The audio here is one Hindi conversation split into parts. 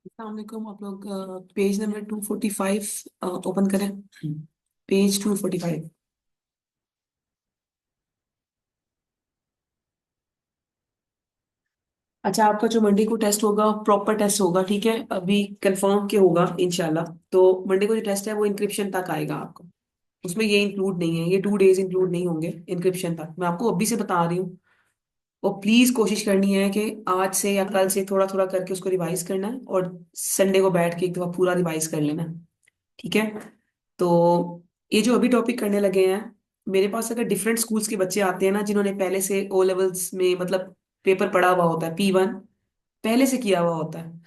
अस्सलामुअलैकुम। आप लोग पेज नंबर 245 ओपन करें। पेज 245। अच्छा, आपका जो मंडे को टेस्ट होगा प्रॉपर टेस्ट होगा, ठीक है? अभी कंफर्म के होगा इंशाल्लाह। तो मंडे को जो टेस्ट है वो इंक्रिप्शन तक आएगा आपको। उसमें ये इंक्लूड नहीं है, ये 2 डेज इंक्लूड नहीं होंगे इंक्रिप्शन तक। मैं आपको अभी से बता रही हूँ। और प्लीज कोशिश करनी है कि आज से या कल से थोड़ा थोड़ा करके उसको रिवाइज करना है, और संडे को बैठ के एक दफा पूरा रिवाइज कर लेना है, ठीक है? तो ये जो अभी टॉपिक करने लगे हैं, मेरे पास अगर डिफरेंट स्कूल्स के बच्चे आते हैं ना, जिन्होंने पहले से ओ लेवल्स में मतलब पेपर पढ़ा हुआ होता है, P1 पहले से किया हुआ होता है।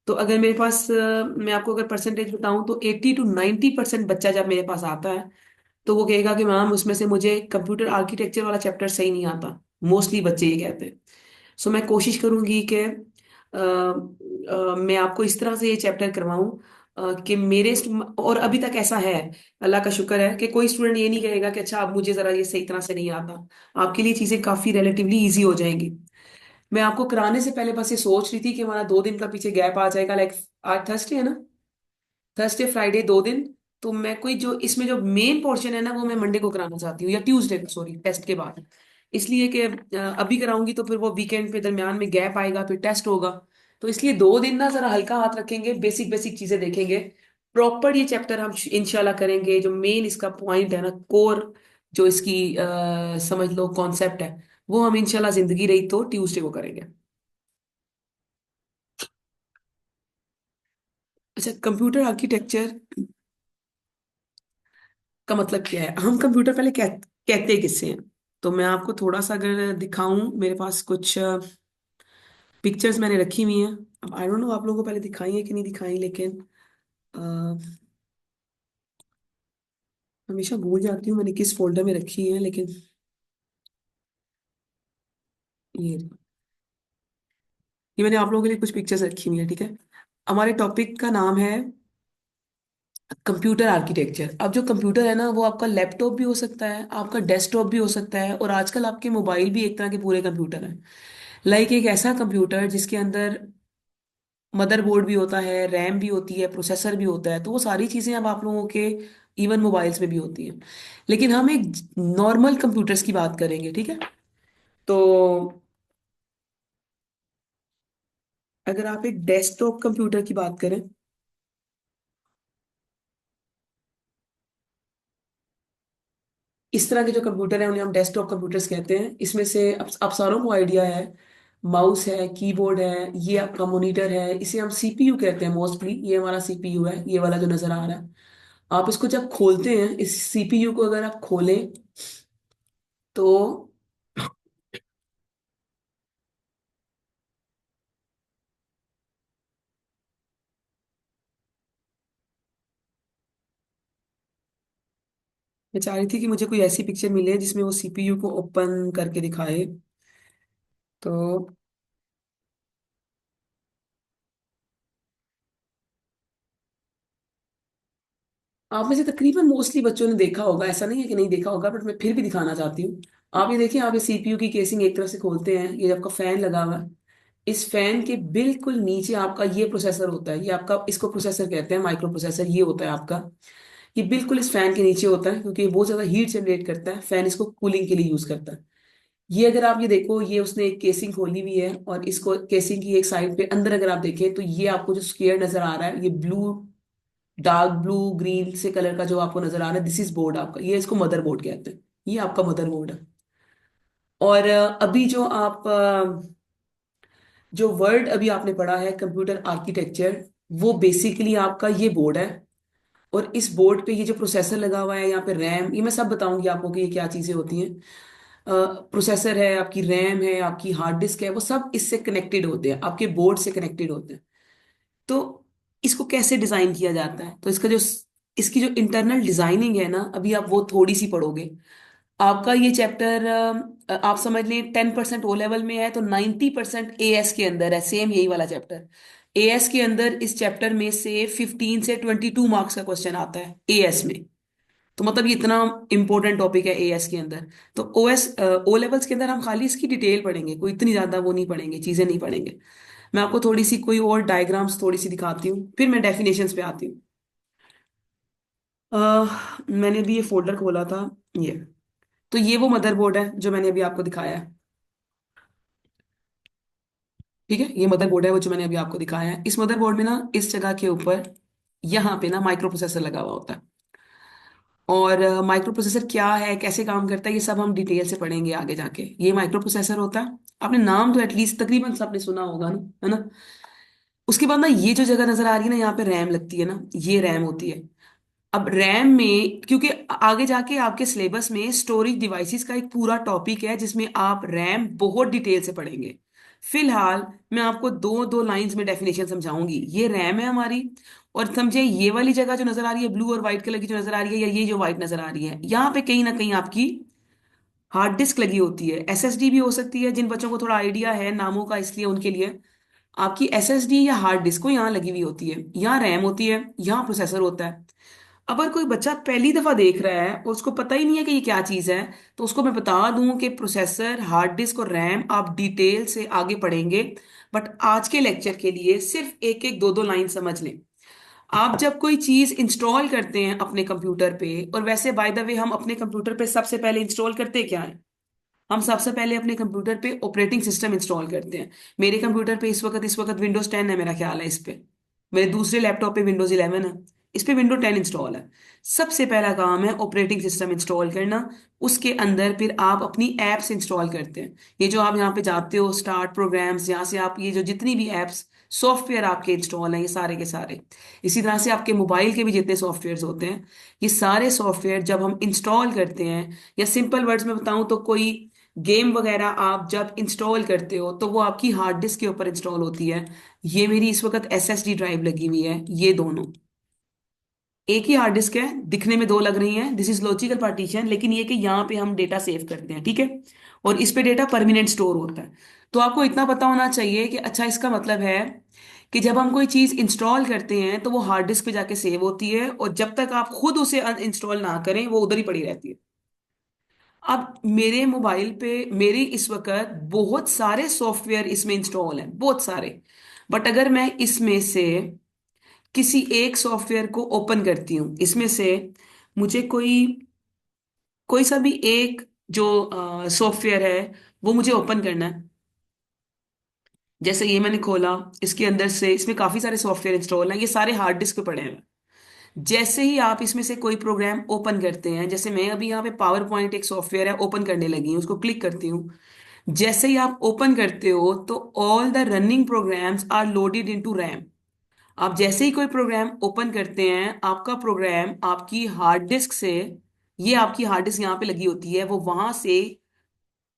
तो अगर मेरे पास मैं आपको अगर परसेंटेज बताऊं तो 80 to 90% बच्चा जब मेरे पास आता है तो वो कहेगा कि मैम उसमें से मुझे कंप्यूटर आर्किटेक्चर वाला चैप्टर सही नहीं आता। मोस्टली बच्चे ये कहते हैं। सो मैं कोशिश करूंगी कि मैं आपको इस तरह से ये चैप्टर करवाऊं कि और अभी तक ऐसा है, अल्लाह का शुक्र है कि कोई स्टूडेंट ये नहीं कहेगा कि अच्छा अब मुझे जरा ये सही तरह से नहीं आता। आपके लिए चीजें काफी रिलेटिवली इजी हो जाएंगी। मैं आपको कराने से पहले बस ये सोच रही थी कि हमारा 2 दिन का पीछे गैप आ जाएगा, लाइक आज थर्सडे है ना, थर्सडे फ्राइडे 2 दिन। तो मैं कोई जो इसमें जो मेन पोर्शन है ना वो मैं मंडे को कराना चाहती हूँ, या ट्यूसडे को, सॉरी, टेस्ट के बाद। इसलिए कि अभी कराऊंगी तो फिर वो वीकेंड पे दरमियान में गैप आएगा, फिर टेस्ट होगा। तो इसलिए 2 दिन ना जरा हल्का हाथ रखेंगे, बेसिक बेसिक चीजें देखेंगे। प्रॉपर ये चैप्टर हम इंशाल्लाह करेंगे। जो मेन इसका पॉइंट है ना, कोर, जो इसकी समझ लो कॉन्सेप्ट है, वो हम इंशाल्लाह जिंदगी रही तो ट्यूसडे को करेंगे। अच्छा, कंप्यूटर आर्किटेक्चर का मतलब क्या है? हम कंप्यूटर पहले कहते किससे हैं? तो मैं आपको थोड़ा सा अगर दिखाऊं, मेरे पास कुछ पिक्चर्स मैंने रखी हुई हैं। अब आई डोंट नो आप लोगों को पहले दिखाई है कि नहीं दिखाई, लेकिन अ, हमेशा भूल जाती हूँ मैंने किस फोल्डर में रखी है, लेकिन ये ये मैंने आप लोगों के लिए कुछ पिक्चर्स रखी हुई है, ठीक है? हमारे टॉपिक का नाम है कंप्यूटर आर्किटेक्चर। अब जो कंप्यूटर है ना, वो आपका लैपटॉप भी हो सकता है, आपका डेस्कटॉप भी हो सकता है, और आजकल आपके मोबाइल भी एक तरह के पूरे कंप्यूटर हैं। लाइक एक ऐसा कंप्यूटर जिसके अंदर मदरबोर्ड भी होता है, रैम भी होती है, प्रोसेसर भी होता है। तो वो सारी चीजें अब आप लोगों के इवन मोबाइल्स में भी होती हैं। लेकिन हम एक नॉर्मल कंप्यूटर्स की बात करेंगे, ठीक है? तो अगर आप एक डेस्कटॉप कंप्यूटर की बात करें, इस तरह के जो कंप्यूटर हैं उन्हें हम डेस्कटॉप कंप्यूटर्स कहते हैं। इसमें से आप सारों को आइडिया है, माउस है, कीबोर्ड है, ये आपका मॉनिटर है, इसे हम सीपीयू कहते हैं मोस्टली। ये हमारा सीपीयू है, ये वाला जो नजर आ रहा है। आप इसको जब खोलते हैं, इस सीपीयू को अगर आप खोलें तो मैं चाह रही थी कि मुझे कोई ऐसी पिक्चर मिले जिसमें वो सीपीयू को ओपन करके दिखाए। तो आप में से तकरीबन मोस्टली बच्चों ने देखा होगा, ऐसा नहीं है कि नहीं देखा होगा, बट मैं फिर भी दिखाना चाहती हूँ। आप ये देखिए, आप ये सीपीयू की केसिंग एक तरफ से खोलते हैं, ये आपका फैन लगा हुआ है। इस फैन के बिल्कुल नीचे आपका ये प्रोसेसर होता है, ये आपका, इसको प्रोसेसर कहते हैं, माइक्रो प्रोसेसर ये होता है आपका। ये बिल्कुल इस फैन के नीचे होता है, क्योंकि ये बहुत ज्यादा हीट जनरेट करता है। फैन इसको कूलिंग के लिए यूज करता है। ये अगर आप ये देखो, ये उसने एक केसिंग खोली हुई है, और इसको केसिंग की एक साइड पे अंदर अगर आप देखें तो ये आपको जो स्क्वायर नजर आ रहा है, ये ब्लू, डार्क ब्लू ग्रीन से कलर का जो आपको नजर आ रहा है, दिस इज बोर्ड आपका, ये इसको मदरबोर्ड कहते हैं। ये आपका मदरबोर्ड है। और अभी जो आप जो वर्ड अभी आपने पढ़ा है कंप्यूटर आर्किटेक्चर, वो बेसिकली आपका ये बोर्ड है। और इस बोर्ड पे ये जो प्रोसेसर लगा हुआ है, यहाँ पे रैम, ये मैं सब बताऊंगी आपको कि ये क्या चीजें होती हैं। प्रोसेसर है, आपकी रैम है, आपकी हार्ड डिस्क है, वो सब इससे कनेक्टेड होते हैं, आपके बोर्ड से कनेक्टेड होते हैं। तो इसको कैसे डिजाइन किया जाता है, तो इसकी जो इंटरनल डिजाइनिंग है ना, अभी आप वो थोड़ी सी पढ़ोगे। आपका ये चैप्टर आप समझ लें 10% ओ लेवल में है, तो 90% एएस के अंदर है, सेम यही वाला चैप्टर। एएस के अंदर इस चैप्टर में से 15 से 22 मार्क्स का क्वेश्चन आता है एएस में। तो मतलब ये इतना इंपॉर्टेंट टॉपिक है एएस के अंदर। तो ओएस ओ लेवल्स के अंदर हम खाली इसकी डिटेल पढ़ेंगे, कोई इतनी ज्यादा वो नहीं पढ़ेंगे, चीजें नहीं पढ़ेंगे। मैं आपको थोड़ी सी कोई और डायग्राम्स थोड़ी सी दिखाती हूँ, फिर मैं डेफिनेशंस पे आती हूँ। मैंने अभी ये फोल्डर खोला था, ये। तो ये वो मदरबोर्ड है जो मैंने अभी आपको दिखाया है। ठीक है, ये मदरबोर्ड है वो जो मैंने अभी आपको दिखाया है। इस मदरबोर्ड में ना, इस जगह के ऊपर यहाँ पे ना माइक्रो प्रोसेसर लगा हुआ होता है। और माइक्रो प्रोसेसर क्या है, कैसे काम करता है, ये सब हम डिटेल से पढ़ेंगे आगे जाके। ये माइक्रो प्रोसेसर होता है, आपने नाम तो एटलीस्ट तकरीबन सबने सुना होगा ना, है ना। उसके बाद ना ये जो जगह नजर आ रही है ना, यहाँ पे रैम लगती है ना, ये रैम होती है। अब रैम में, क्योंकि आगे जाके आपके सिलेबस में स्टोरेज डिवाइसेस का एक पूरा टॉपिक है जिसमें आप रैम बहुत डिटेल से पढ़ेंगे। फिलहाल मैं आपको दो दो लाइंस में डेफिनेशन समझाऊंगी। ये रैम है हमारी, और समझे ये वाली जगह जो नजर आ रही है ब्लू और व्हाइट कलर की जो नजर आ रही है, या ये जो व्हाइट नजर आ रही है, यहाँ पे कहीं ना कहीं आपकी हार्ड डिस्क लगी होती है। एसएसडी भी हो सकती है, जिन बच्चों को थोड़ा आइडिया है नामों का, इसलिए उनके लिए। आपकी एसएसडी या हार्ड डिस्क को यहाँ लगी हुई होती है, यहाँ रैम होती है, यहाँ प्रोसेसर होता है। अगर कोई बच्चा पहली दफा देख रहा है और उसको पता ही नहीं है कि ये क्या चीज है, तो उसको मैं बता दूं कि प्रोसेसर, हार्ड डिस्क और रैम आप डिटेल से आगे पढ़ेंगे। बट आज के लेक्चर के लिए सिर्फ एक एक दो दो लाइन समझ लें। आप जब कोई चीज इंस्टॉल करते हैं अपने कंप्यूटर पे, और वैसे बाय द वे हम अपने कंप्यूटर पे सबसे पहले इंस्टॉल करते क्या है, हम सबसे पहले अपने कंप्यूटर पे ऑपरेटिंग सिस्टम इंस्टॉल करते हैं। मेरे कंप्यूटर पे इस वक्त विंडोज 10 है, मेरा ख्याल है इस पे। मेरे दूसरे लैपटॉप पे विंडोज 11 है, इस पे विंडो 10 इंस्टॉल है। सबसे पहला काम है ऑपरेटिंग सिस्टम इंस्टॉल करना। उसके अंदर फिर आप अपनी एप्स इंस्टॉल करते हैं। ये जो आप यहाँ पे जाते हो स्टार्ट प्रोग्राम्स, यहाँ से आप ये जो जितनी भी एप्स सॉफ्टवेयर आपके इंस्टॉल हैं, ये सारे के सारे। इसी तरह से आपके मोबाइल के भी जितने सॉफ्टवेयर होते हैं, ये सारे सॉफ्टवेयर जब हम इंस्टॉल करते हैं, या सिंपल वर्ड्स में बताऊं तो कोई गेम वगैरह आप जब इंस्टॉल करते हो, तो वो आपकी हार्ड डिस्क के ऊपर इंस्टॉल होती है। ये मेरी इस वक्त एसएसडी ड्राइव लगी हुई है, ये दोनों एक ही हार्ड डिस्क है, दिखने में दो लग रही हैं, दिस इज लॉजिकल पार्टीशन, लेकिन ये कि यहाँ पे हम डेटा सेव करते हैं, ठीक है। और इस पे डेटा परमानेंट स्टोर होता है। तो आपको इतना पता होना चाहिए कि अच्छा, इसका मतलब है कि जब हम कोई चीज इंस्टॉल करते हैं तो वो हार्ड डिस्क पे जाके सेव होती है, और जब तक आप खुद उसे इंस्टॉल ना करें वो उधर ही पड़ी रहती है। अब मेरे मोबाइल पे मेरी इस वक्त बहुत सारे सॉफ्टवेयर इसमें इंस्टॉल हैं, बहुत सारे। बट अगर मैं इसमें से किसी एक सॉफ्टवेयर को ओपन करती हूँ, इसमें से मुझे कोई कोई सा भी एक जो सॉफ्टवेयर है वो मुझे ओपन करना है। जैसे ये मैंने खोला, इसके अंदर से इसमें काफी सारे सॉफ्टवेयर इंस्टॉल हैं, ये सारे हार्ड डिस्क पे पड़े हैं। जैसे ही आप इसमें से कोई प्रोग्राम ओपन करते हैं, जैसे मैं अभी यहाँ पे पावर पॉइंट एक सॉफ्टवेयर है ओपन करने लगी हूँ, उसको क्लिक करती हूँ। जैसे ही आप ओपन करते हो तो all the running programs are loaded into RAM. आप जैसे ही कोई प्रोग्राम ओपन करते हैं, आपका प्रोग्राम आपकी हार्ड डिस्क से, ये आपकी हार्ड डिस्क यहाँ पे लगी होती है, वो वहां से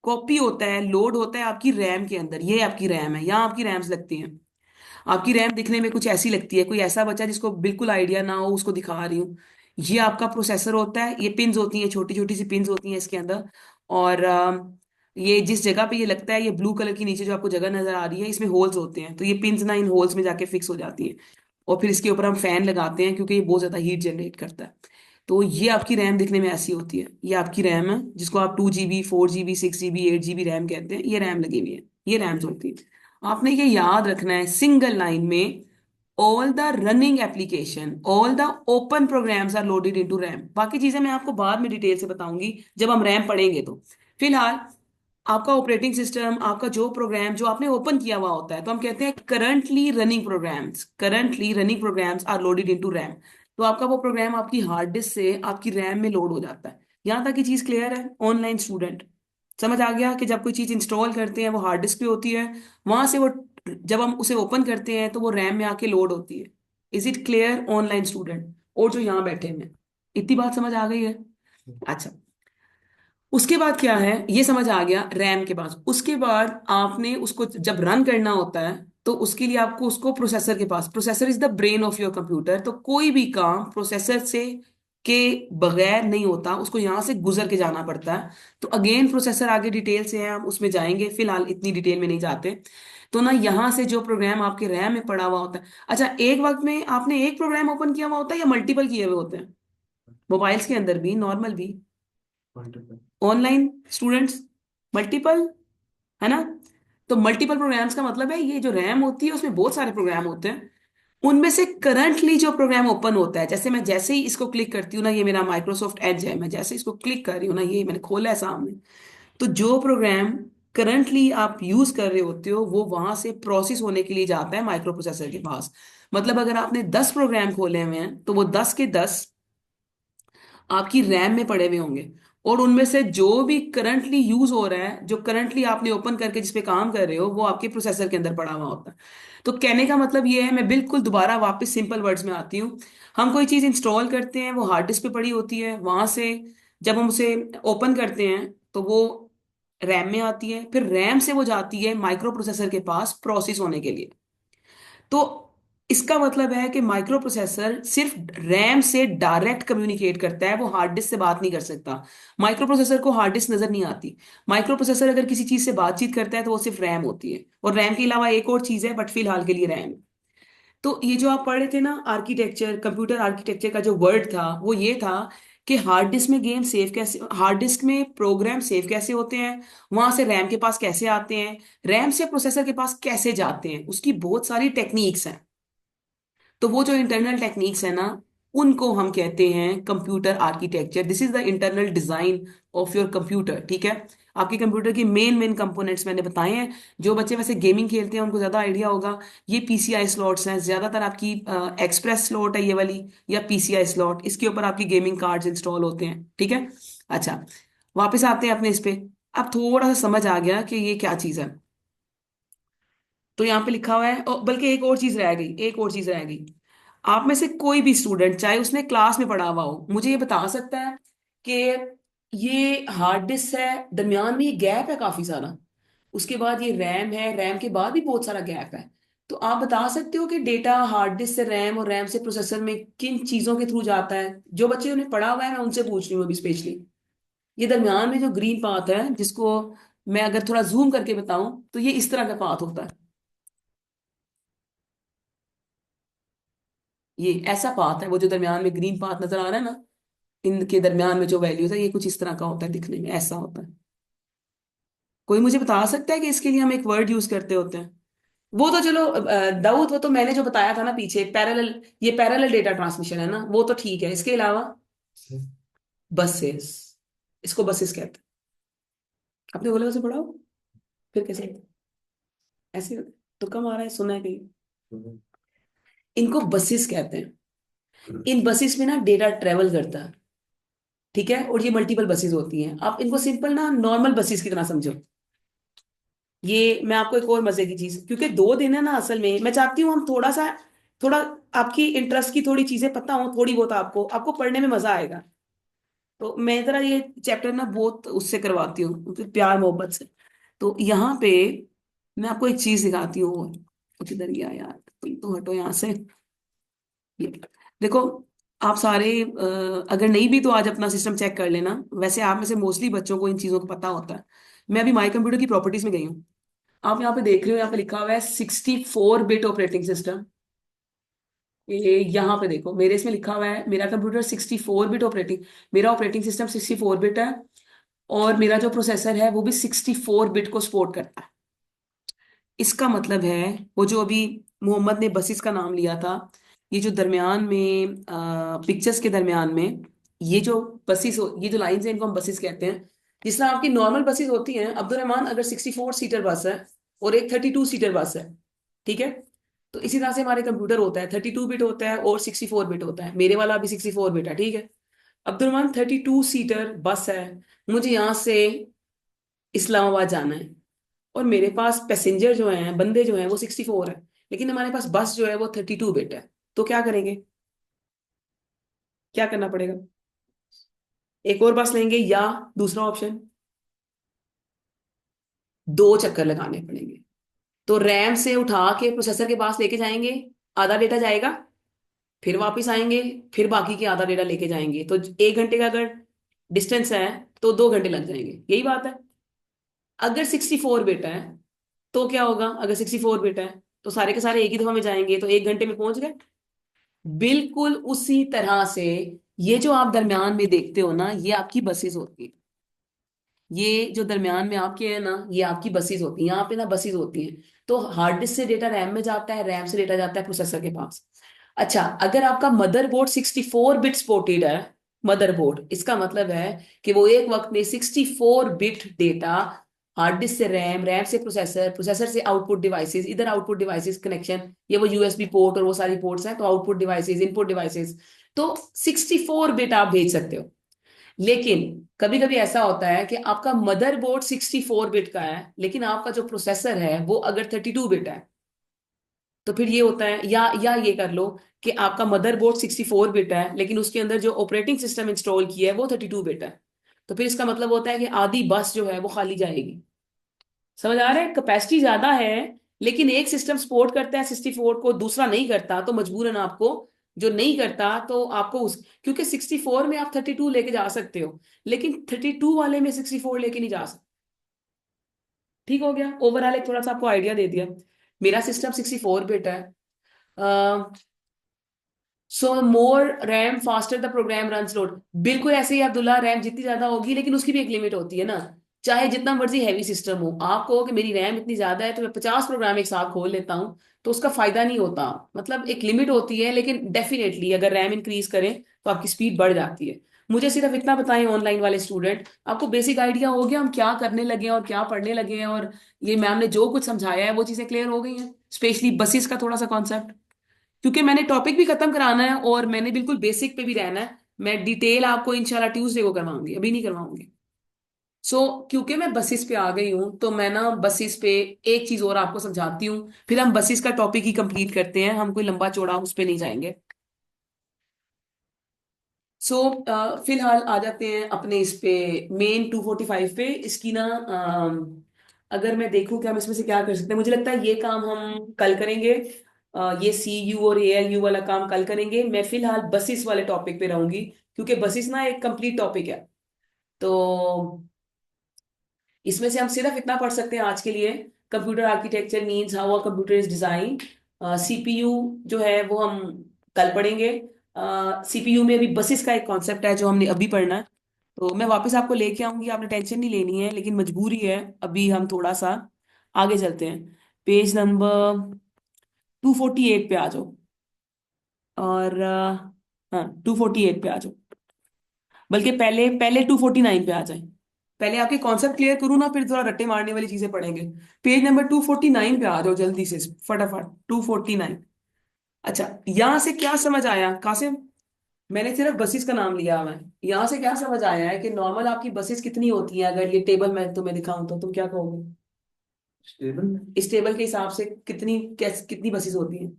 कॉपी होता है, लोड होता है आपकी रैम के अंदर। ये आपकी रैम है, यहाँ आपकी रैम्स लगती हैं। आपकी रैम दिखने में कुछ ऐसी लगती है, कोई ऐसा बच्चा जिसको बिल्कुल आइडिया ना हो उसको दिखा रही हूँ। ये आपका प्रोसेसर होता है, ये पिंस होती हैं, छोटी छोटी सी पिंस होती हैं इसके अंदर। और ये जिस जगह पे ये लगता है, ये ब्लू कलर की नीचे जो आपको जगह नजर आ रही है, इसमें होल्स होते हैं, तो ये पिंस ना इन होल्स में जाके फिक्स हो जाती हैं। और फिर इसके ऊपर हम फैन लगाते हैं क्योंकि ये बहुत ज्यादा हीट जनरेट करता है। तो ये आपकी रैम दिखने में ऐसी होती है, ये आपकी रैम है जिसको आप 2 GB, 4 GB, 6 GB, 8 GB RAM कहते हैं। ये रैम लगी हुई है, ये रैम्स होती है। आपने ये याद रखना है सिंगल लाइन में, all the running application, all the open programs are loaded into RAM. बाकी चीजें मैं आपको बाद में डिटेल से बताऊंगी जब हम रैम पढ़ेंगे तो। फिलहाल आपका ऑपरेटिंग सिस्टम, आपका जो प्रोग्राम जो आपने ओपन किया हुआ होता है, तो हम कहते हैं currently running programs are loaded into RAM. तो आपका वो प्रोग्राम आपकी हार्ड डिस्क से आपकी रैम में लोड हो जाता है। यहाँ तक की चीज क्लियर है ऑनलाइन स्टूडेंट? समझ आ गया कि जब कोई चीज इंस्टॉल करते हैं वो हार्ड डिस्क पे होती है, वहां से वो जब हम उसे ओपन करते हैं तो वो रैम में आके लोड होती है। Is it clear online student, और जो यहाँ बैठे हैं? इतनी बात समझ आ गई है? अच्छा, उसके बाद क्या है, ये समझ आ गया रैम के बाद। उसके बाद आपने उसको जब रन करना होता है, तो उसके लिए आपको उसको प्रोसेसर के पास, processor is the brain of your computer, तो कोई भी काम प्रोसेसर से के बगैर नहीं होता, उसको यहां से गुजर के जाना पड़ता है। तो अगेन प्रोसेसर आगे डिटेल से है, हम उसमें जाएंगे, फिलहाल इतनी डिटेल में नहीं जाते। तो ना यहाँ से जो प्रोग्राम आपके रैम में पड़ा हुआ होता है, अच्छा एक वक्त में आपने एक प्रोग्राम ओपन किया हुआ होता है या मल्टीपल किए हुए होते हैं? मोबाइल्स के अंदर भी, नॉर्मल भी, ऑनलाइन स्टूडेंट्स, मल्टीपल, है ना। तो मल्टीपल प्रोग्राम्स का मतलब है ये जो रैम होती है उसमें बहुत सारे प्रोग्राम होते हैं। उनमें से करंटली जो प्रोग्राम ओपन होता है, जैसे मैं जैसे ही इसको क्लिक करती हूँ ना, ये मेरा माइक्रोसॉफ्ट एज है, मैं जैसे इसको क्लिक कर रही हूँ ना, ये मैंने खोला है सामने, तो जो प्रोग्राम करंटली आप यूज कर रहे होते हो वो वहां से प्रोसेस होने के लिए जाता है माइक्रो प्रोसेसर के पास। मतलब अगर आपने 10 प्रोग्राम खोले हुए हैं तो वो 10 के 10 आपकी रैम में पड़े हुए होंगे। और उनमें से जो भी करंटली यूज हो रहा है, जो करंटली आपने ओपन करके जिस पे काम कर रहे हो, वो आपके प्रोसेसर के अंदर पड़ा हुआ होता है। तो कहने का मतलब ये है, मैं बिल्कुल दोबारा वापस सिंपल वर्ड्स में आती हूँ। हम कोई चीज इंस्टॉल करते हैं, वो हार्ड डिस्क पे पड़ी होती है, वहां से जब हम उसे ओपन करते हैं तो वो रैम में आती है, फिर रैम से वो जाती है माइक्रो प्रोसेसर के पास प्रोसेस होने के लिए। तो इसका मतलब है कि माइक्रो प्रोसेसर सिर्फ रैम से डायरेक्ट कम्युनिकेट करता है, वो हार्ड डिस्क से बात नहीं कर सकता। माइक्रो प्रोसेसर को हार्ड डिस्क नजर नहीं आती। माइक्रो प्रोसेसर अगर किसी चीज से बातचीत करता है तो वो सिर्फ रैम होती है, और रैम के अलावा एक और चीज है, बट फिलहाल के लिए रैम। तो ये जो आप पढ़ रहे थे ना, आर्किटेक्चर, कंप्यूटर आर्किटेक्चर का जो वर्ड था वो ये था कि हार्ड डिस्क में गेम सेव कैसे, हार्ड डिस्क में प्रोग्राम सेव कैसे होते हैं, वहां से रैम के पास कैसे आते हैं, रैम से प्रोसेसर के पास कैसे जाते हैं, उसकी बहुत सारी टेक्निक्स हैं। तो वो जो इंटरनल टेक्निक्स है ना, उनको हम कहते हैं computer architecture. This is the internal design of your computer, ठीक है। आपके कंप्यूटर की मेन मेन कंपोनेंट्स मैंने बताए हैं। जो बच्चे वैसे गेमिंग खेलते हैं उनको ज्यादा आइडिया होगा। ये पीसीआई स्लॉट्स हैं ज्यादातर, आपकी एक्सप्रेस स्लॉट है ये वाली, या पीसीआई स्लॉट, इसके ऊपर आपकी गेमिंग कार्ड्स इंस्टॉल होते हैं, ठीक है। अच्छा, वापस आते हैं अपने इस पे। अब थोड़ा सा समझ आ गया कि ये क्या चीज है। तो यहाँ पे लिखा हुआ है, बल्कि एक और चीज रह गई, एक और चीज रह गई। आप में से कोई भी स्टूडेंट, चाहे उसने क्लास में पढ़ा हुआ हो, मुझे ये बता सकता है कि ये हार्ड डिस्क है, दरमियान में ये गैप है काफी सारा, उसके बाद ये रैम है, रैम के बाद भी बहुत सारा गैप है। तो आप बता सकते हो कि डेटा हार्ड डिस्क से रैम और रैम से प्रोसेसर में किन चीजों के थ्रू जाता है? जो बच्चे ने पढ़ा हुआ है मैं उनसे पूछ रही हूँ अभी स्पेशली। ये दरमियान में जो ग्रीन पाथ है, जिसको मैं अगर थोड़ा जूम करके बताऊं तो ये इस तरह का पाथ होता है। ये ऐसा पाथ है, वो जो दरमियान में ग्रीन पाथ नजर आ रहा है ना, इनके दरमियान में जो वैल्यूज है, ये कुछ इस तरह का होता है, दिखने में ऐसा होता है। कोई मुझे बता सकता है कि इसके लिए हम एक वर्ड यूज करते होते हैं? वो तो चलो दाऊद, वो तो मैंने जो बताया था ना पीछे, पैरेलल, ये पैरेलल डेटा ट्रांसमिशन है ना, वो तो ठीक है। इसके अलावा बसेस, इसको बसेस कहते हैं। आपने बोला उसे पढ़ाओ, फिर कैसे ऐसे तुक्का मारा है, सुना है कहीं? इनको बसेस कहते हैं। इन बसेस में ना डेटा ट्रेवल करता है, ठीक है। और ये मल्टीपल बसेस होती हैं, आप इनको सिंपल ना नॉर्मल बसेस की तरह समझो। ये मैं आपको एक और मजे की चीज, क्योंकि 2 दिन है ना, असल में मैं चाहती हूँ हम थोड़ा सा, थोड़ा आपकी इंटरेस्ट की थोड़ी चीजें पता हो, थोड़ी बहुत आपको आपको पढ़ने में मजा आएगा। तो मैं जरा ये चैप्टर ना बहुत उससे करवाती हूँ, मतलब प्यार मोहब्बत से। तो यहाँ पे मैं आपको एक चीज दिखाती हूँ। और किधर गया यार, तुम तो हटो यहाँ से। ये देखो, आप सारे अगर नहीं भी तो आज अपना सिस्टम चेक कर लेना। वैसे आप में से मोस्टली बच्चों को इन चीजों को पता होता है। मैं अभी माई कंप्यूटर की प्रॉपर्टीज में गई हूँ। आप यहाँ पे देख रहे हो, यहाँ पे लिखा हुआ है 64 बिट ऑपरेटिंग सिस्टम। ये यहाँ पे देखो, मेरे इसमें लिखा हुआ है मेरा कंप्यूटर 64 बिट ऑपरेटिंग, मेरा ऑपरेटिंग सिस्टम 64 बिट है। और मेरा जो प्रोसेसर है वो भी 64 बिट को सपोर्ट करता है। इसका मतलब है, वो जो अभी मोहम्मद ने बसिस का नाम लिया था, ये जो दरमियान में पिक्चर्स के दरमियान में, ये जो बसिस, ये जो लाइंस हैं, इनको हम बसिस कहते हैं। जिस तरह आपकी नॉर्मल बसेस होती हैं, अब्दुल रहमान, अगर 64 सीटर बस है और एक 32 सीटर बस है, ठीक है। तो इसी तरह से हमारे कंप्यूटर होता है, 32 बिट होता है और 64 बिट होता है। मेरे वाला अभी 64 बिट है, ठीक है। अब्दुल रहमान 32 सीटर बस है, मुझे यहाँ से इस्लामाबाद जाना है, और मेरे पास पैसेंजर जो हैं, बंदे जो हैं, वो 64 है, लेकिन हमारे पास बस जो है वो 32 बिट है। तो क्या करेंगे, क्या करना पड़ेगा? एक और बस लेंगे, या दूसरा ऑप्शन, 2 चक्कर लगाने पड़ेंगे। तो रैम से उठा के प्रोसेसर के पास लेके जाएंगे, आधा डेटा जाएगा, फिर वापस आएंगे, फिर बाकी के आधा डेटा लेके जाएंगे। तो 1 घंटे का अगर डिस्टेंस है तो 2 घंटे लग जाएंगे, यही बात है। अगर 64 बिट है तो क्या होगा? अगर 64 बिट है तो सारे के सारे एक ही दफा में जाएंगे, तो 1 घंटे में पहुंच गए। बिल्कुल उसी तरह से ये जो आप दरमियान में देखते हो ना, ये आपकी बसेस होती है। ये जो दरमियान में आपके है ना, ये आपकी बसेस होती हैं। यहाँ पे ना बसेस होती हैं। तो हार्ड डिस्क से डेटा रैम में जाता है, रैम से डेटा जाता है प्रोसेसर के पास। अच्छा, अगर आपका मदरबोर्ड 64 बिट सपोर्टेड है, मदरबोर्ड, इसका मतलब है कि वो एक वक्त में 64 बिट डेटा हार्ड डिस्क से रैम, रैम से प्रोसेसर, प्रोसेसर से आउटपुट डिवाइसेस, इधर आउटपुट डिवाइसेस कनेक्शन, ये वो यूएसबी पोर्ट और वो सारी पोर्ट्स हैं, तो आउटपुट डिवाइसेस, इनपुट डिवाइसेस, तो 64 बिट आप भेज सकते हो। लेकिन कभी कभी ऐसा होता है कि आपका मदरबोर्ड 64 बिट का है, लेकिन आपका जो प्रोसेसर है वो अगर 32 बिट है, तो फिर ये होता है, या ये कर लो कि आपका मदरबोर्ड 64 बिट है, लेकिन उसके अंदर जो ऑपरेटिंग सिस्टम इंस्टॉल किया है वो 32 बिट है। तो फिर इसका मतलब होता है कि आधी बस जो है वो खाली जाएगी। समझ आ रहा है? कैपेसिटी ज्यादा है, लेकिन एक सिस्टम सपोर्ट करता है 64 को, दूसरा नहीं करता, तो मजबूरन आपको, जो नहीं करता तो आपको उस, क्योंकि 64 में आप 32 लेके जा सकते हो, लेकिन 32 वाले में 64 लेके नहीं जा सकते। ठीक हो गया? ओवरऑल एक थोड़ा सा आपको आइडिया दे दिया। मेरा सिस्टम 64 बिट है। So more RAM faster the program run load, बिल्कुल ऐसे ही अब्दुल्ला, रैम जितनी ज्यादा होगी लेकिन उसकी भी एक लिमिट होती है ना। चाहे जितना मर्जी हैवी सिस्टम हो, आप कहो कि मेरी रैम इतनी ज्यादा है तो मैं 50 प्रोग्राम एक साथ खोल लेता हूँ, तो उसका फायदा नहीं होता। मतलब एक लिमिट होती है, लेकिन डेफिनेटली अगर रैम इंक्रीज करें तो आपकी स्पीड बढ़ जाती है। मुझे सिर्फ इतना बताएं, ऑनलाइन वाले स्टूडेंट, आपको बेसिक आइडिया हो गया हम क्या करने लगे हैं और क्या पढ़ने लगे हैं, और ये मैम ने जो कुछ समझाया है वो चीजें क्लियर हो गई हैं, स्पेशली बसेस का थोड़ा सा कॉन्सेप्ट? क्योंकि मैंने टॉपिक भी खत्म कराना है और मैंने बिल्कुल बेसिक पे भी रहना है। मैं डिटेल आपको इंशाल्लाह ट्यूसडे को करवाऊंगी, अभी नहीं करवाऊंगी। क्योंकि मैं बसेस पे आ गई हूँ, तो मैं ना बसेस पे एक चीज और आपको समझाती हूँ, फिर हम बसेस का टॉपिक ही कंप्लीट करते हैं, हम कोई लंबा चौड़ा उस पे नहीं जाएंगे। सो फिलहाल आ जाते हैं अपने इस पे, मेन 245 पे। इसकी ना अगर मैं देखूं कि हम इसमें से क्या कर सकते हैं, मुझे लगता है ये काम हम कल करेंगे। ये सी यू और ए एल यू वाला काम कल करेंगे। मैं फिलहाल बसेस वाले टॉपिक पे रहूंगी, क्योंकि बसेस ना एक कंप्लीट टॉपिक है। तो इसमें से हम सिर्फ इतना पढ़ सकते हैं आज के लिए, computer architecture means how a computer is design. CPU जो है वो हम कल पढ़ेंगे। सीपीयू में भी बसेस का एक कॉन्सेप्ट है जो हमने अभी पढ़ना है। तो मैं वापस आपको लेके आऊंगी, आपने टेंशन नहीं लेनी है, लेकिन मजबूरी है, अभी हम थोड़ा सा आगे चलते हैं। पेज नंबर 248 पे आ जाओ। और हाँ, 248 पे आ जाओ, बल्कि पहले पहले 249 पे आ जाए। पहले आपके कॉन्सेप्ट क्लियर करूँ ना, फिर थोड़ा रट्टे मारने वाली चीजें पढ़ेंगे। पेज नंबर 249 पे आ जाओ जल्दी से, फटाफट 249। अच्छा, यहां से क्या समझ आया कासिम? मैंने सिर्फ बसेस का नाम लिया हुआ है। यहाँ से क्या समझ आया है कि नॉर्मल आपकी बसेस कितनी होती हैं? अगर ये टेबल मैं तुम्हें दिखाऊं तो तुम क्या कहोगे? स्टेबल, इस टेबल के हिसाब से कितनी कितनी बसेस होती हैं?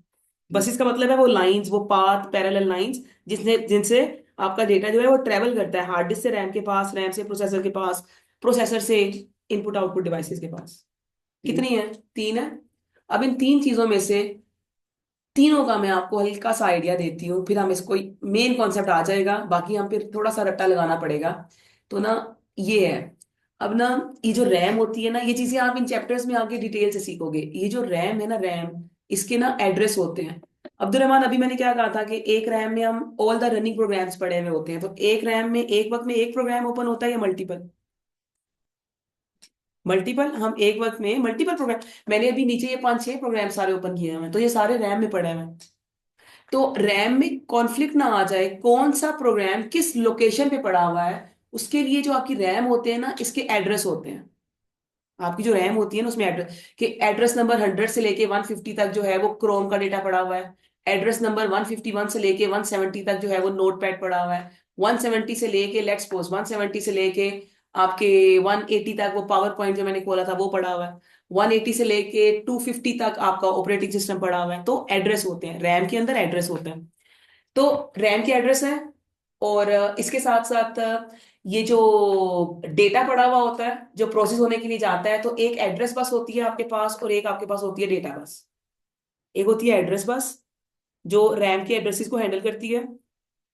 बसेस का मतलब है वो लाइंस, वो पाथ पैरेलल लाइंस, जिसने जिनसे आपका डेटा जो है वो ट्रेवल करता है हार्ड डिस्क से रैम के पास, रैम से प्रोसेसर के पास, प्रोसेसर से इनपुट आउटपुट डिवाइसेस के पास। कितनी है? 3 है। अब इन 3 चीजों में से तीनों का मैं आपको हल्का सा आइडिया देती हूँ, फिर हम इसको, मेन कॉन्सेप्ट आ जाएगा, बाकी हम फिर थोड़ा सा रट्टा लगाना पड़ेगा। तो ना, ये है। अब ना, ये जो रैम होती है ना, ये चीजें आप इन चैप्टर्स में आगे डिटेल से सीखोगे। ये जो रैम है ना, रैम, इसके ना एड्रेस होते हैं। अब्दुल रहमान, अभी मैंने क्या कहा था कि एक रैम में हम ऑल द रनिंग प्रोग्राम्स पड़े हुए होते हैं, तो एक रैम में एक वक्त में एक प्रोग्राम ओपन होता है या मल्टीपल? मल्टीपल, हम एक वक्त में मल्टीपल प्रोग्राम, मैंने अभी नीचे ये 5-6 प्रोग्राम सारे ओपन किए हैं, तो ये सारे रैम में पड़े हुए हैं। तो रैम में कॉन्फ्लिक्ट ना आ जाए कौन सा प्रोग्राम किस लोकेशन पे पड़ा हुआ है, उसके लिए जो आपकी रैम होते हैं ना, इसके एड्रेस होते हैं। आपकी जो रैम होती है ना, उसमें एड्रेस, कि एड्रेस नंबर 100 से लेके 150 तक जो है वो क्रोम का डेटा पड़ा हुआ है। एड्रेस नंबर 151 से लेके 170 तक जो है वो नोट पैड पड़ा हुआ है। 170 से लेके, लेट्स सपोज 170 से लेके आपके 180 तक वो पावर पॉइंट जो मैंने खोला था वो पड़ा हुआ है। 180 से लेके 250 तक आपका ऑपरेटिंग सिस्टम पड़ा हुआ है। तो एड्रेस होते हैं, रैम के अंदर एड्रेस होते हैं। तो रैम के एड्रेस है, और इसके साथ साथ ये जो डेटा पड़ा हुआ होता है जो प्रोसेस होने के लिए जाता है, तो एक एड्रेस बस होती है आपके पास, और एक आपके पास होती है डेटा बस। एक होती है एड्रेस बस जो रैम के एड्रेसेस को हैंडल करती है,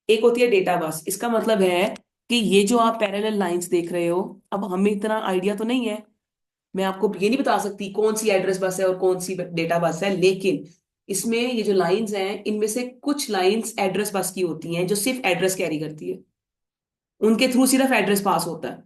एक होती है डेटा बस। इसका मतलब है कि ये जो आप पैरेलल लाइंस देख रहे हो, अब हमें इतना आइडिया तो नहीं है, मैं आपको ये नहीं बता सकती कौन सी एड्रेस बस है और कौन सी डेटा बस है, लेकिन इसमें ये जो लाइंस हैं इनमें से कुछ लाइंस एड्रेस बस की होती हैं जो सिर्फ एड्रेस कैरी करती है, उनके थ्रू सिर्फ एड्रेस पास होता है।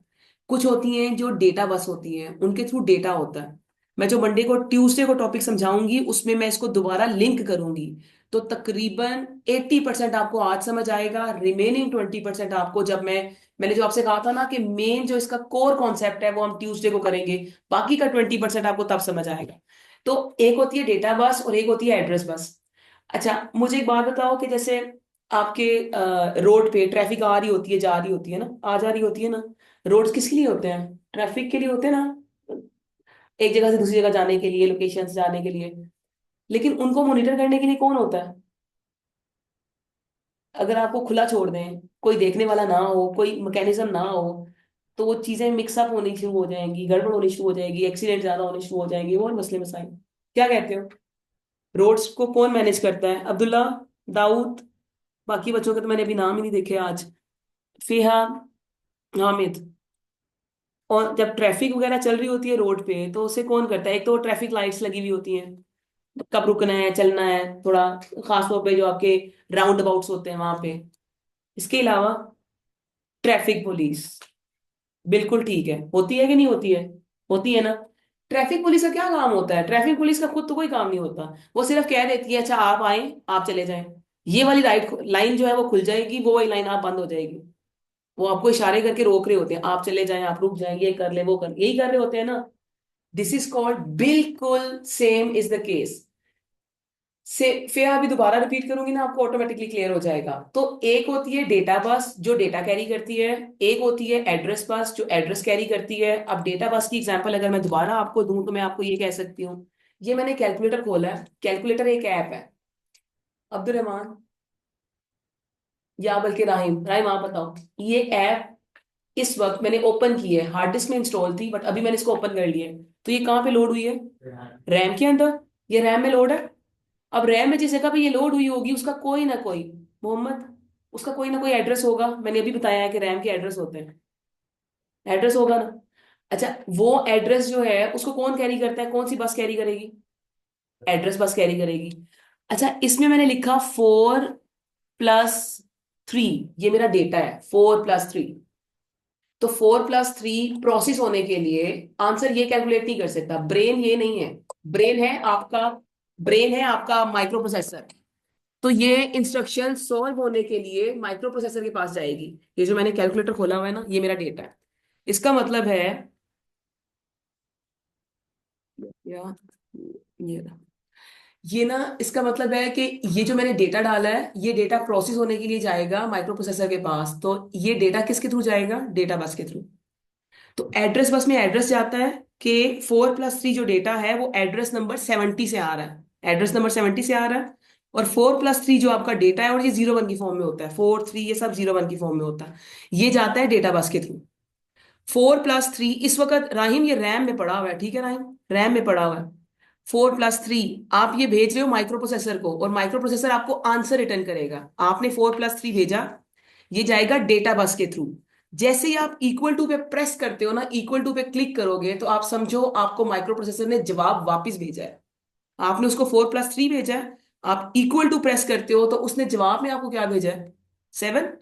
कुछ होती हैं जो डेटा बस होती हैं, उनके थ्रू डेटा होता है। मैं जो मंडे को ट्यूसडे को टॉपिक समझाऊंगी उसमें मैं इसको दोबारा लिंक करूंगी। तो तकरीबन 80% आपको आज समझ आएगा, रिमेनिंग 20% आपको जब मैंने जो आपसे कहा था ना कि मेन जो इसका कोर कॉन्सेप्ट है वो हम ट्यूसडे को करेंगे, बाकी का 20% आपको तब समझ आएगा। तो एक होती है डेटा बस और एक होती है एड्रेस बस। अच्छा मुझे एक बात बताओ कि जैसे आपके रोड पे ट्रैफिक आ रही होती है, जा रही होती है ना, आ जा रही होती है ना, रोड्स किसके लिए होते हैं? ट्रैफिक के लिए होते हैं ना, एक जगह से दूसरी जगह जाने के लिए, लोकेशन से जाने के लिए। लेकिन उनको मॉनिटर करने के लिए कौन होता है? अगर आपको खुला छोड़ दें, कोई देखने वाला ना हो, कोई मैकेनिज्म ना हो, तो वो चीजें मिक्सअप होनी शुरू हो जाएंगी, गड़बड़ होनी शुरू हो जाएगी, एक्सीडेंट ज्यादा होने शुरू हो जाएंगे और मसले मसाइल। क्या कहते हो? रोड्स को कौन मैनेज करता है? अब्दुल्ला, दाऊद, बाकी बच्चों के तो मैंने अभी नाम ही नहीं देखे आज। फिहाद, हामिद। और जब ट्रैफिक वगैरह चल रही होती है रोड पे तो उसे कौन करता है? एक तो ट्रैफिक लाइट्स लगी हुई होती हैं, कब रुकना है, चलना है थोड़ा, खास तौर पे जो आपके राउंड अबाउट्स होते हैं वहां पे। इसके अलावा ट्रैफिक पुलिस, बिल्कुल ठीक है, होती है कि नहीं होती है? होती है ना। ट्रैफिक पुलिस का क्या काम होता है? ट्रैफिक पुलिस का खुद तो कोई काम नहीं होता। वो सिर्फ कह देती है अच्छा आप आए, आप चले जाएं, ये वाली राइट लाइन जो है वो खुल जाएगी, वो वाली लाइन आप बंद हो जाएगी। वो आपको इशारे करके रोक रहे होते हैं, आप चले जाएं, आप रुक जाएं, ये कर ले वो कर ले, यही कर रहे होते हैं ना। दिस इज कॉल्ड, बिल्कुल सेम इज द केस। से फिर अभी दोबारा रिपीट करूंगी ना, आपको ऑटोमेटिकली क्लियर हो जाएगा। तो एक होती है डेटा बस जो डेटा कैरी करती है, एक होती है एड्रेस बस जो एड्रेस कैरी करती है। अब डेटा बस की एग्जांपल अगर मैं दोबारा आपको दूं तो मैं आपको ये कह सकती हूँ, ये मैंने कैलकुलेटर खोला है, कैलकुलेटर एक ऐप है। अब्दुल रहमान, या बल्कि राहिम, राहिम आप बताओ, ये ऐप इस वक्त मैंने ओपन की है, हार्ड डिस्क में इंस्टॉल थी बट अभी मैंने इसको ओपन कर लिया है, तो ये कहाँ पे लोड हुई है? रैम के अंदर। ये रैम में लोड है। अब रैम में जिस जगह पे ये लोड हुई होगी उसका कोई ना कोई, मोहम्मद, उसका कोई ना कोई एड्रेस होगा। मैंने अभी बताया है कि रैम के एड्रेस होते हैं, एड्रेस होगा ना। अच्छा, वो एड्रेस जो है उसको कौन कैरी करता है? कौन सी बस कैरी करेगी? एड्रेस बस कैरी करेगी। अच्छा, इसमें मैंने लिखा 4+3, ये मेरा डेटा है 4+3। तो 4+3 प्रोसेस होने के लिए आंसर ये कैलकुलेट नहीं कर सकता, ब्रेन ये नहीं है। ब्रेन है आपका, ब्रेन है आपका माइक्रो प्रोसेसर। तो ये इंस्ट्रक्शन सॉल्व होने के लिए माइक्रो प्रोसेसर के पास जाएगी। ये जो मैंने कैलकुलेटर खोला हुआ है ना, ये मेरा डेटा है। इसका मतलब है, या ये रहा। ये ना, इसका मतलब है कि ये जो मैंने डेटा डाला है ये डेटा प्रोसेस होने के लिए जाएगा माइक्रो प्रोसेसर के पास। तो ये डेटा किसके थ्रू जाएगा? डेटा बस के थ्रू। तो एड्रेस बस में एड्रेस जाता है कि 4+3 जो डेटा है वो एड्रेस नंबर 70 से आ रहा है, एड्रेस नंबर 70 से आ रहा है। और 4+3 जो आपका डेटा है, और ये 0 1 की फॉर्म में होता है, 4 3 ये सब 0 1 की फॉर्म में होता है, ये जाता है डेटा बस के थ्रू। 4+3 इस वक्त राहिम ये रैम में पड़ा हुआ है, ठीक है राहिम, रैम में पड़ा हुआ है। 4+3 आप ये भेज रहे हो माइक्रो प्रोसेसर को, और माइक्रो प्रोसेसर आपको आंसर रिटर्न करेगा। आपने 4+3 भेजा, ये जाएगा डेटा बस के थ्रू। जैसे ही आप इक्वल टू पे प्रेस करते हो ना, इक्वल टू पे क्लिक करोगे तो आप समझो आपको माइक्रो प्रोसेसर ने जवाब वापस भेजा है। आपने उसको 4+3 भेजा है, आप इक्वल टू प्रेस करते हो तो उसने जवाब में आपको क्या भेजा है? 7।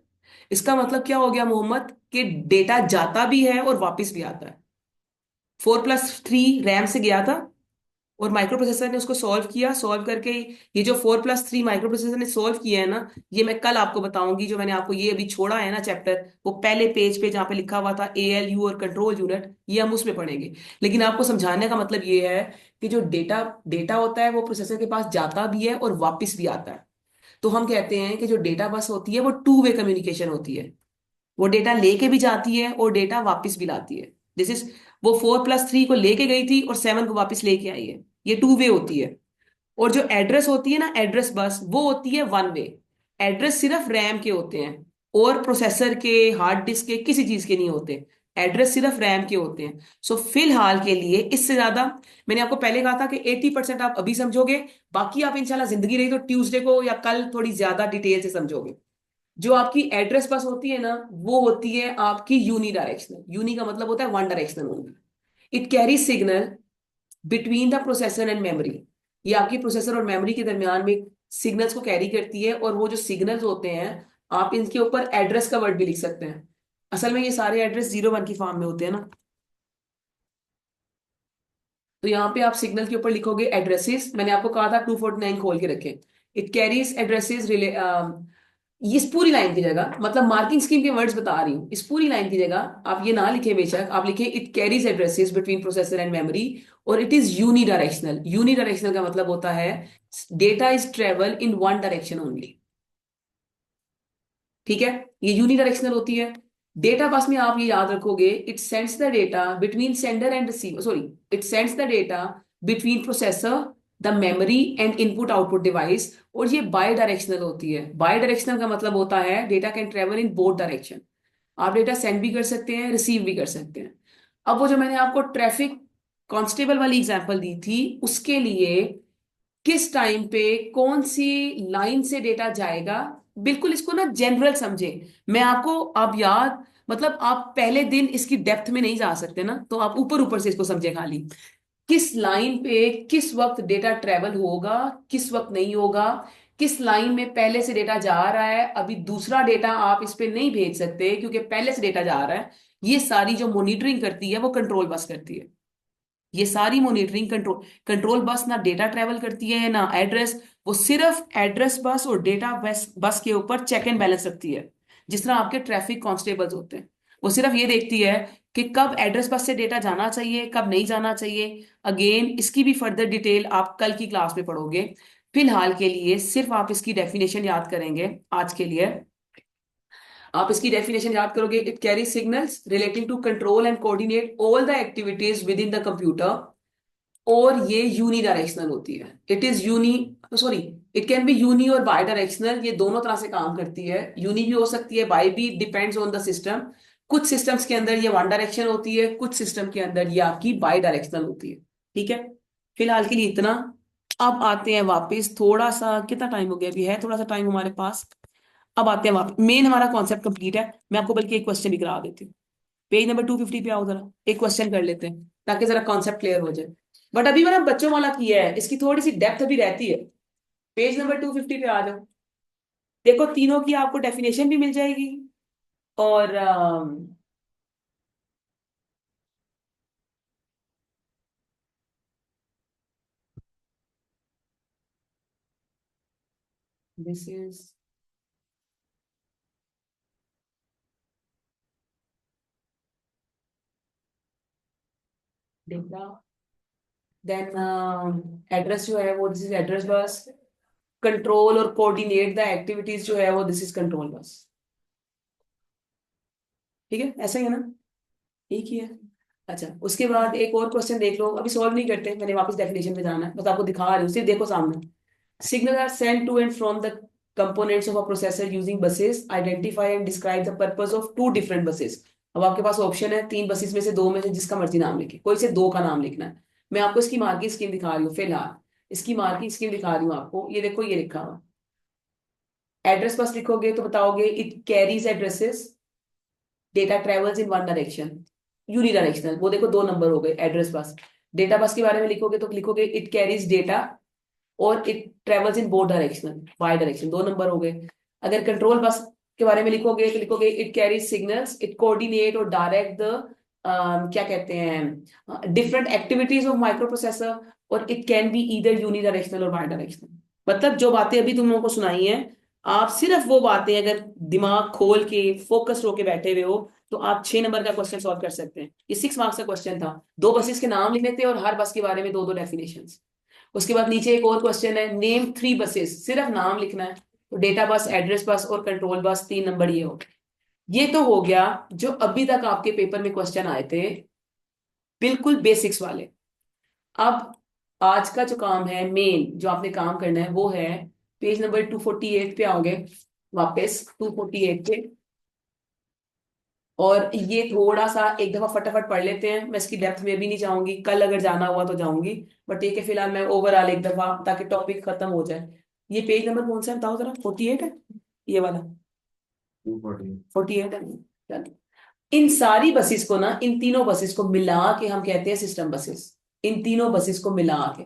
इसका मतलब क्या हो गया मोहम्मद, कि डेटा जाता भी है और वापस भी आता है। 4+3 रैम से गया था और माइक्रो प्रोसेसर ने उसको सॉल्व किया, सॉल्व करके ये जो 4+3 माइक्रो प्रोसेसर ने सॉल्व किया है ना, ये मैं कल आपको बताऊंगी। जो मैंने आपको ये अभी छोड़ा है ना चैप्टर, वो पहले पेज पे जहाँ पे लिखा हुआ था ALU और कंट्रोल यूनिट, ये हम उसमें पढ़ेंगे। लेकिन आपको समझाने का मतलब ये है कि जो डेटा डेटा होता है वो प्रोसेसर के पास जाता भी है और वापस भी आता है। तो हम कहते हैं कि जो डेटा बस होती है वो 2 वे कम्युनिकेशन होती है। वो डेटा लेके भी जाती है और डेटा वापस भी लाती है। दिस इज, वो 4+3 को लेके गई थी और 7 को वापस लेके आई है, ये 2 वे होती है। और जो एड्रेस होती है ना, एड्रेस बस, वो होती है 1 वे। एड्रेस सिर्फ रैम के होते हैं और प्रोसेसर के, हार्ड डिस्क के, किसी चीज के नहीं होते। एड्रेस सिर्फ रैम के होते हैं। सो फिलहाल के लिए इससे ज्यादा, मैंने आपको पहले कहा था कि 80% आप अभी समझोगे, बाकी आप इंशाल्लाह जिंदगी रही तो ट्यूसडे को या कल थोड़ी ज्यादा डिटेल से समझोगे। जो आपकी एड्रेस बस होती है ना, वो होती है आपकी यूनी डायरेक्शनल। यूनी का मतलब होता है one directional only. It carry signal between the processor and memory. ये आपके प्रोसेसर और मेमोरी के दरमियान में सिग्नल्स को कैरी करती है, और वो जो सिग्नल्स होते हैं, आप इनके ऊपर एड्रेस का वर्ड भी लिख सकते हैं। असल में ये सारे एड्रेस 0 1 की फॉर्म में होते हैं ना। तो यहाँ पे आप सिग्नल के ऊपर लिखोगे एड्रेसेस, मैंने आपको कहा था 249 खोल के रखें। इट कैरीज एड्रेसेस रिले इस पूरी लाइन की जगह, मतलब मार्किंग स्कीम के वर्ड्स बता रही हूँ, इस पूरी लाइन की जगह आप ये ना लिखे, बेशक आप लिखे it carries addresses between processor and memory, और it is unidirectional. Unidirectional का मतलब होता है data is travel in one direction only. ठीक है, ये यूनी डायरेक्शनल होती है। डेटा बस में आप ये याद रखोगे, it sends the data between sender and receiver, sorry, it sends the data between processor, the memory and input output device. और ये बाय डायरेक्शनल होती है। बाय डायरेक्शनल का मतलब होता है data can travel in both direction. आप डेटा सेंड भी कर सकते हैं, रिसीव भी कर सकते हैं। अब वो जो मैंने आपको ट्रैफिक कांस्टेबल वाली एग्जांपल दी थी, उसके लिए किस टाइम पे कौन सी लाइन से डेटा जाएगा, बिल्कुल इसको ना जनरल समझे। मैं आपको, आप याद, मतलब आप पहले दिन इसकी डेप्थ में नहीं जा सकते ना, तो आप ऊपर ऊपर से इसको समझे खाली। किस लाइन पे किस वक्त डेटा ट्रेवल होगा, किस वक्त नहीं होगा, किस लाइन में पहले से डेटा जा रहा है, अभी दूसरा डेटा आप इस पे नहीं भेज सकते क्योंकि पहले से डेटा जा रहा है। ये सारी जो मॉनिटरिंग करती है वो कंट्रोल बस करती है। ये सारी मॉनिटरिंग कंट्रोल, कंट्रोल बस ना डेटा ट्रेवल करती है ना एड्रेस, वो सिर्फ एड्रेस बस और डेटा बस बस के ऊपर चेक एंड बैलेंस रखती है। जिस तरह आपके ट्रैफिक कांस्टेबल्स होते हैं, वो सिर्फ ये देखती है कि कब एड्रेस बस से डेटा जाना चाहिए, कब नहीं जाना चाहिए। अगेन इसकी भी फर्दर डिटेल आप कल की क्लास में पढ़ोगे। फिलहाल के लिए सिर्फ आप इसकी डेफिनेशन याद करेंगे आज के लिए। आप इसकी डेफिनेशन याद करोगे, it carry signals relating to control and coordinate all the activities within the computer. और ये यूनी डायरेक्शनल होती है। It is uni, sorry, it can be uni और बाई डायरेक्शनल, ये दोनों तरह से काम करती है। यूनी भी हो सकती है, बाई भी, डिपेंड्स ऑन द सिस्टम। कुछ सिस्टम्स के अंदर ये वन डायरेक्शन होती है, कुछ सिस्टम के अंदर ये आपकी बाई डायरेक्शनल होती है। ठीक है, फिलहाल के लिए इतना। अब आते हैं वापस, थोड़ा सा कितना टाइम हो गया, अभी है थोड़ा सा टाइम हमारे पास। अब आते हैं वापस, मेन हमारा कॉन्सेप्ट कंप्लीट है। मैं आपको बल्कि एक क्वेश्चन भी करा देती हूँ। पेज नंबर 250 पे आओ, जरा एक क्वेश्चन कर लेते हैं ताकि जरा कॉन्सेप्ट क्लियर हो जाए। बट अभी मैंने बच्चों वाला किया है, इसकी थोड़ी सी डेप्थ भी रहती है। पेज नंबर 250 पे आ जाओ। देखो तीनों की आपको डेफिनेशन भी मिल जाएगी, और this is data, then address जो है वो दिस इज एड्रेस बस, कंट्रोल और कोऑर्डिनेट द एक्टिविटीज जो है वो दिस इज कंट्रोल बस। ठीक है, ऐसा ही है ना, एक ही है। अच्छा, उसके बाद एक और क्वेश्चन देख लो, अभी सॉल्व नहीं करते, मैंने वापस डेफिनेशन पे जाना है, बस आपको दिखा रही हूँ, सिर्फ देखो सामने। Signals are sent to and from the components of a processor using buses. Identify and describe the purpose of two different buses. अब आपके पास ऑप्शन है तीन बसेस में से दो में से जिसका मर्जी नाम लिखे, कोई से दो का नाम लिखना है। मैं आपको इसकी मार्किंग स्कीम दिखा रही हूँ फिलहाल। इसकी मार्किंग स्कीम दिखा रही हूँ आपको, ये देखो ये लिखा हुआ। एड्रेस बस लिखोगे तो बताओगे it carries addresses, data travels in one direction, unidirectional, वो देखो दो नंबर हो गए एड्रेस बस। डेटा बस के बारे में लिखोगे तो लिखोगे इट कैरीज डेटा, और it travels in both direction, by direction, दो नंबर हो गए। अगर कंट्रोल बस के बारे में लिखोगे तो लिखोगे it carries signals, it coordinate और डायरेक्ट द क्या कहते हैं different activities of microprocessor, और it can be either unidirectional और बाई डायरेक्शनल। मतलब जो बातें अभी तुम लोगों को सुनाई हैं, आप सिर्फ वो बातें अगर दिमाग खोल के फोकस होके बैठे हुए हो, तो आप 6 नंबर का क्वेश्चन सॉल्व कर सकते हैं। ये 6 मार्क्स का क्वेश्चन था, दो बसेस के नाम लिखने थे और हर बस के बारे में दो दो डेफिनेशन। उसके बाद नीचे एक और क्वेश्चन है, नेम 3 बसेस, सिर्फ नाम लिखना है। तो डेटा बस, एड्रेस बस और कंट्रोल बस, 3 नंबर ये हो। ये तो हो गया जो अभी तक आपके पेपर में क्वेश्चन आए थे, बिल्कुल बेसिक्स वाले। अब आज का जो काम है, मेन जो आपने काम करना है वो है, पेज नंबर 248 पे आओगे, वापस 248 पे। और ये थोड़ा सा एक दफा फटाफट पढ़ लेते हैं, मैं इसकी डेप्थ में भी नहीं जाऊंगी, कल अगर जाना हुआ तो जाऊंगी। बट ठीक है, फिलहाल मैं ओवरऑल एक दफा, ताकि टॉपिक खत्म हो जाए। ये पेज नंबर कौन सा है बताओ जरा, 48 है ये वाला? 48 है, चलो। इन सारी बसेस को ना, इन तीनों बसेस को मिला के हम कहते हैं सिस्टम बसेस। इन तीनों बसेस को मिला के,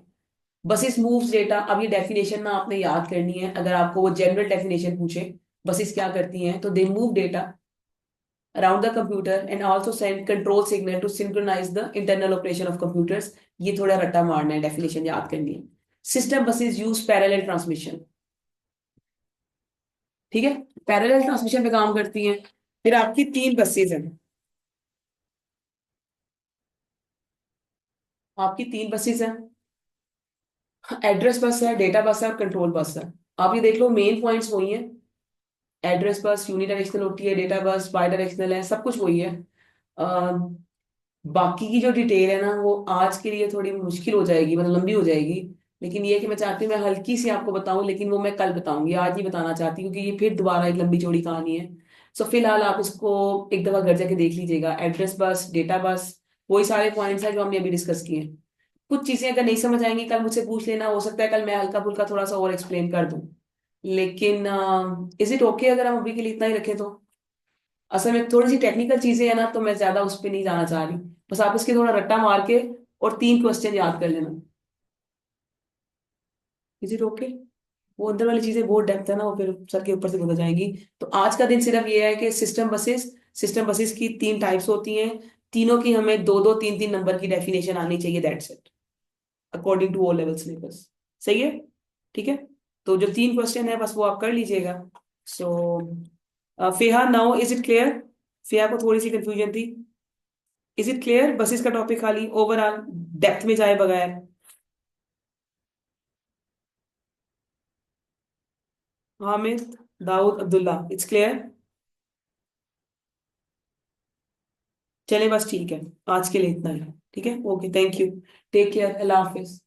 बसेस मूव्स डेटा, अब ये डेफिनेशन ना आपने याद करनी है अगर आपको वो जनरल डेफिनेशन पूछे। बसेस क्या करती हैं, तो they move data around the computer and also send control signal to synchronize the internal operation of computers। ये थोड़ा रट्टा मारना है, डेफिनेशन याद करनी है। System buses use parallel transmission. ठीक है, पैरेलल ट्रांसमिशन पे काम करती हैं। फिर आपकी तीन बसेस हैं, आपकी तीन बसेस हैं। एड्रेस बस है, डेटा बस है और कंट्रोल बस है। आप ये देख लो मेन पॉइंट्स वही हैं। एड्रेस बस यूनिडायरेक्शनल होती है, डेटा बस बाई डायरेक्शनल है, सब कुछ वही है। बाकी की जो डिटेल है ना वो आज के लिए थोड़ी मुश्किल हो जाएगी, मतलब लंबी हो जाएगी। लेकिन ये है कि मैं चाहती हूँ मैं हल्की सी आपको बताऊं, लेकिन वो मैं कल बताऊंगी, आज नहीं बताना चाहती क्योंकि ये फिर दोबारा एक लंबी चौड़ी कहानी है। सो फिलहाल आप इसको एक दफा घर जाके देख लीजिएगा। एड्रेस बस, डेटा बस, वही सारे पॉइंट्स हैं जो हमने अभी डिस्कस किए हैं। कुछ चीजें अगर नहीं समझ आएंगी कल मुझसे पूछ लेना, हो सकता है कल मैं हल्का फुल्का थोड़ा सा और एक्सप्लेन कर दूं। लेकिन इज इट ओके अगर हम अभी के लिए इतना ही रखें तो? असल में थोड़ी सी टेक्निकल चीजें हैं ना, तो मैं ज्यादा उस पर नहीं जाना चाह रही। बस आप इसके थोड़ा रट्टा मार के और तीन क्वेश्चन याद कर लेना। Is it okay? वो अंदर वाली चीजें बहुत डेप्थ है ना, वो फिर सर के ऊपर से गुजर जाएंगी। तो आज का दिन सिर्फ ये है कि सिस्टम बसेस की तीन टाइप्स होती हैं। तीनों की हमें दो दो तीन तीन नंबर की डेफिनेशन आनी चाहिए, that's it, according to O level syllabus. सही है? ठीक है। तो जो तीन क्वेश्चन है बस वो आप कर लीजिएगा। So Feha, now is it clear? Feha को थोड़ी सी कंफ्यूजन थी। इज इट क्लियर बस इसका टॉपिक खाली ओवरऑल, डेप्थ में जाए बगैर? Hamid, Daud, Abdullah, it's clear? चले बस ठीक है, आज के लिए इतना ही। ठीक है, okay, thank you. Take care, अल्लाह हाफिज।